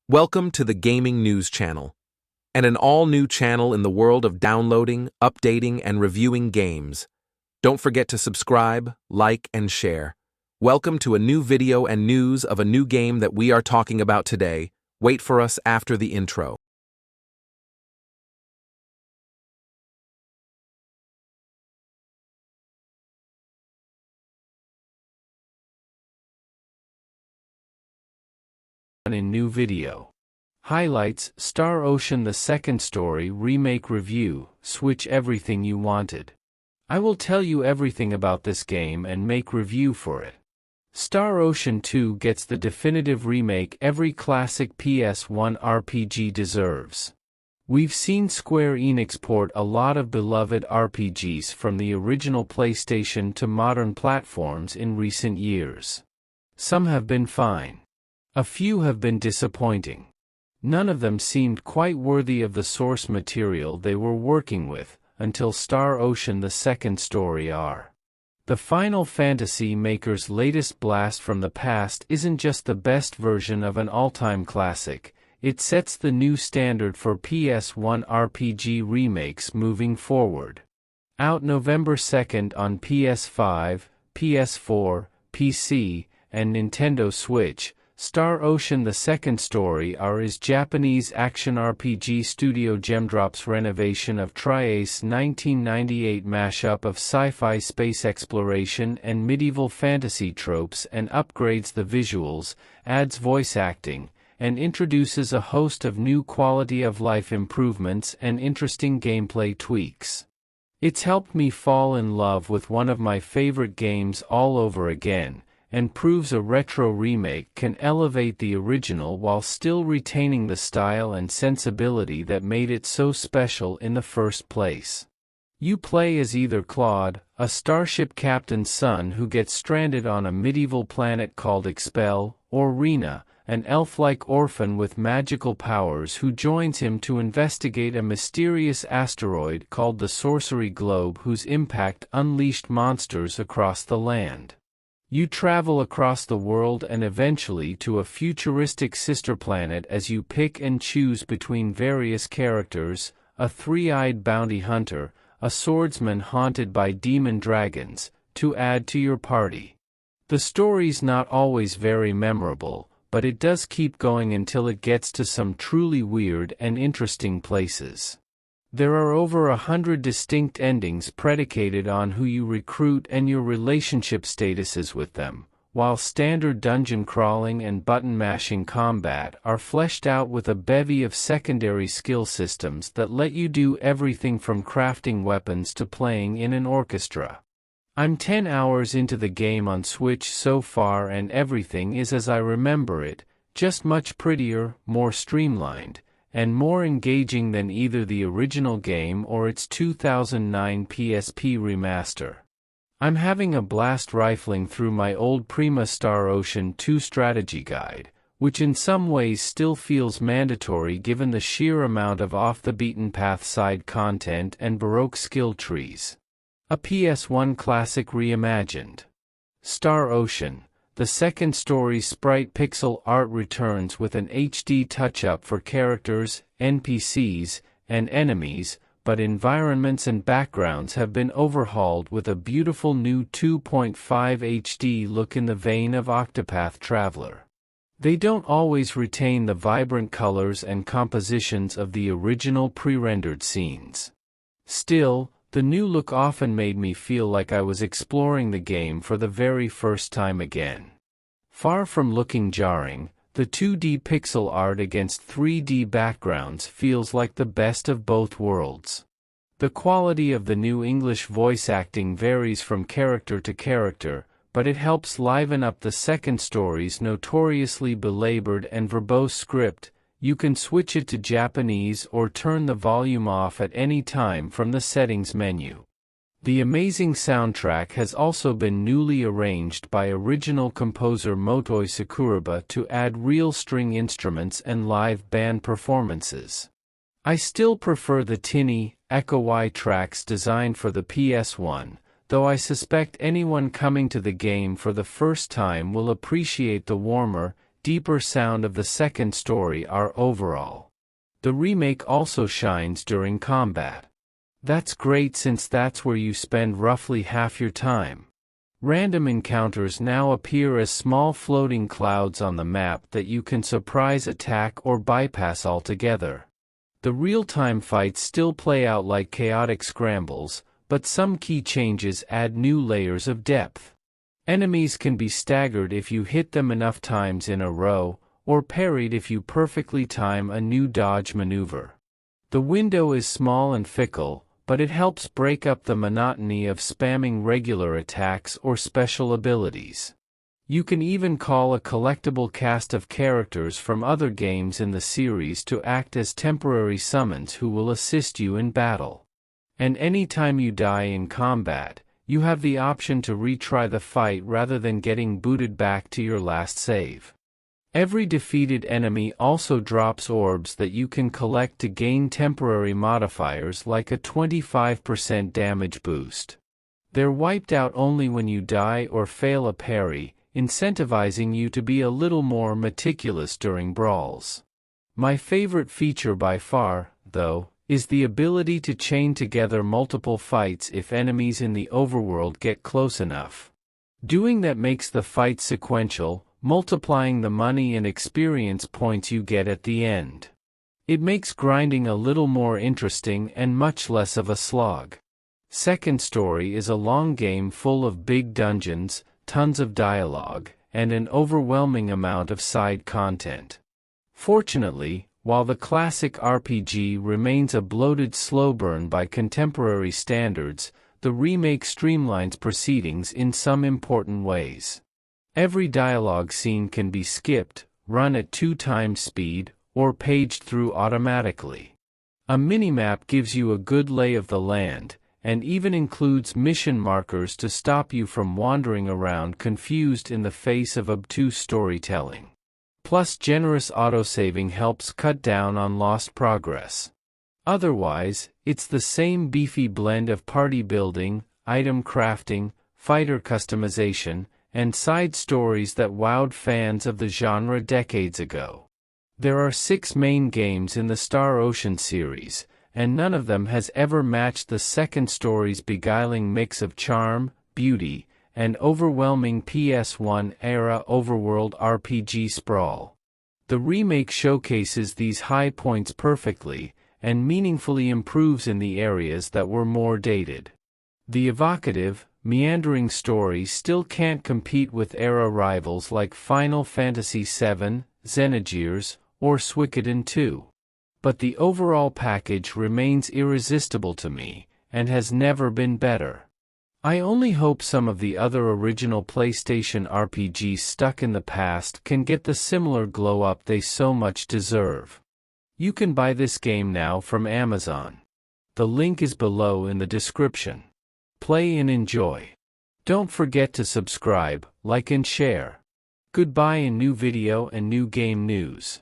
Welcome to the Gaming News Channel, and an all-new channel in the world of downloading, updating, and reviewing games. Don't forget to subscribe, like, and share. Welcome to a new video and news of a new game that we are talking about today. Wait for us after the intro. In new video. Highlights: Star Ocean: The Second Story Remake Review. Switch everything you wanted. I will tell you everything about this game and make review for it. Star Ocean 2 gets the definitive remake every classic PS1 RPG deserves. We've seen Square Enix port a lot of beloved RPGs from the original PlayStation to modern platforms in recent years. Some have been fine. A few have been disappointing. None of them seemed quite worthy of the source material they were working with, until Star Ocean: The Second Story R. The Final Fantasy maker's latest blast from the past isn't just the best version of an all-time classic, it sets the new standard for PS1 RPG remakes moving forward. Out November 2nd on PS5, PS4, PC, and Nintendo Switch, Star Ocean: The Second Story R is Japanese action RPG studio Gemdrop's renovation of Tri-Ace 1998 mashup of sci-fi space exploration and medieval fantasy tropes and upgrades the visuals, adds voice acting, and introduces a host of new quality-of-life improvements and interesting gameplay tweaks. It's helped me fall in love with one of my favorite games all over again, and proves a retro remake can elevate the original while still retaining the style and sensibility that made it so special in the first place. You play as either Claude, a starship captain's son who gets stranded on a medieval planet called Expel, or Rena, an elf-like orphan with magical powers who joins him to investigate a mysterious asteroid called the Sorcery Globe whose impact unleashed monsters across the land. You travel across the world and eventually to a futuristic sister planet as you pick and choose between various characters: a three-eyed bounty hunter, a swordsman haunted by demon dragons, to add to your party. The story's not always very memorable, but it does keep going until it gets to some truly weird and interesting places. There are over 100 distinct endings predicated on who you recruit and your relationship statuses with them, while standard dungeon crawling and button-mashing combat are fleshed out with a bevy of secondary skill systems that let you do everything from crafting weapons to playing in an orchestra. I'm 10 hours into the game on Switch so far and everything is as I remember it, just much prettier, more streamlined, and more engaging than either the original game or its 2009 PSP remaster. I'm having a blast rifling through my old Prima Star Ocean 2 strategy guide, which in some ways still feels mandatory given the sheer amount of off-the-beaten-path side content and Baroque skill trees. A PS1 classic reimagined. Star Ocean: The Second Story sprite pixel art returns with an HD touch-up for characters, NPCs, and enemies, but environments and backgrounds have been overhauled with a beautiful new 2.5 HD look in the vein of Octopath Traveler. They don't always retain the vibrant colors and compositions of the original pre-rendered scenes. Still, the new look often made me feel like I was exploring the game for the very first time again. Far from looking jarring, the 2D pixel art against 3D backgrounds feels like the best of both worlds. The quality of the new English voice acting varies from character to character, but it helps liven up the second story's notoriously belabored and verbose script. You can switch it to Japanese or turn the volume off at any time from the settings menu. The amazing soundtrack has also been newly arranged by original composer Motoi Sakuraba to add real string instruments and live band performances. I still prefer the tinny, echo-y tracks designed for the PS1, though I suspect anyone coming to the game for the first time will appreciate the warmer, deeper sound of the second story are overall. The remake also shines during combat. That's great since that's where you spend roughly half your time. Random encounters now appear as small floating clouds on the map that you can surprise attack or bypass altogether. The real-time fights still play out like chaotic scrambles, but some key changes add new layers of depth. Enemies can be staggered if you hit them enough times in a row, or parried if you perfectly time a new dodge maneuver. The window is small and fickle, but it helps break up the monotony of spamming regular attacks or special abilities. You can even call a collectible cast of characters from other games in the series to act as temporary summons who will assist you in battle. And anytime you die in combat, you have the option to retry the fight rather than getting booted back to your last save. Every defeated enemy also drops orbs that you can collect to gain temporary modifiers like a 25% damage boost. They're wiped out only when you die or fail a parry, incentivizing you to be a little more meticulous during brawls. My favorite feature by far, though, is the ability to chain together multiple fights if enemies in the overworld get close enough. Doing that makes the fight sequential, multiplying the money and experience points you get at the end. It makes grinding a little more interesting and much less of a slog. Second Story is a long game full of big dungeons, tons of dialogue, and an overwhelming amount of side content. Fortunately, while the classic RPG remains a bloated slow burn by contemporary standards, the remake streamlines proceedings in some important ways. Every dialogue scene can be skipped, run at 2 times speed, or paged through automatically. A minimap gives you a good lay of the land, and even includes mission markers to stop you from wandering around confused in the face of obtuse storytelling. Plus, generous autosaving helps cut down on lost progress. Otherwise, it's the same beefy blend of party building, item crafting, fighter customization, and side stories that wowed fans of the genre decades ago. There are 6 main games in the Star Ocean series, and none of them has ever matched the second story's beguiling mix of charm, beauty, and overwhelming PS1-era overworld RPG sprawl. The remake showcases these high points perfectly, and meaningfully improves in the areas that were more dated. The evocative, meandering story still can't compete with era rivals like Final Fantasy VII, Xenogears, or Suikoden 2. But the overall package remains irresistible to me, and has never been better. I only hope some of the other original PlayStation RPGs stuck in the past can get the similar glow-up they so much deserve. You can buy this game now from Amazon. The link is below in the description. Play and enjoy. Don't forget to subscribe, like and share. Goodbye in new video and new game news.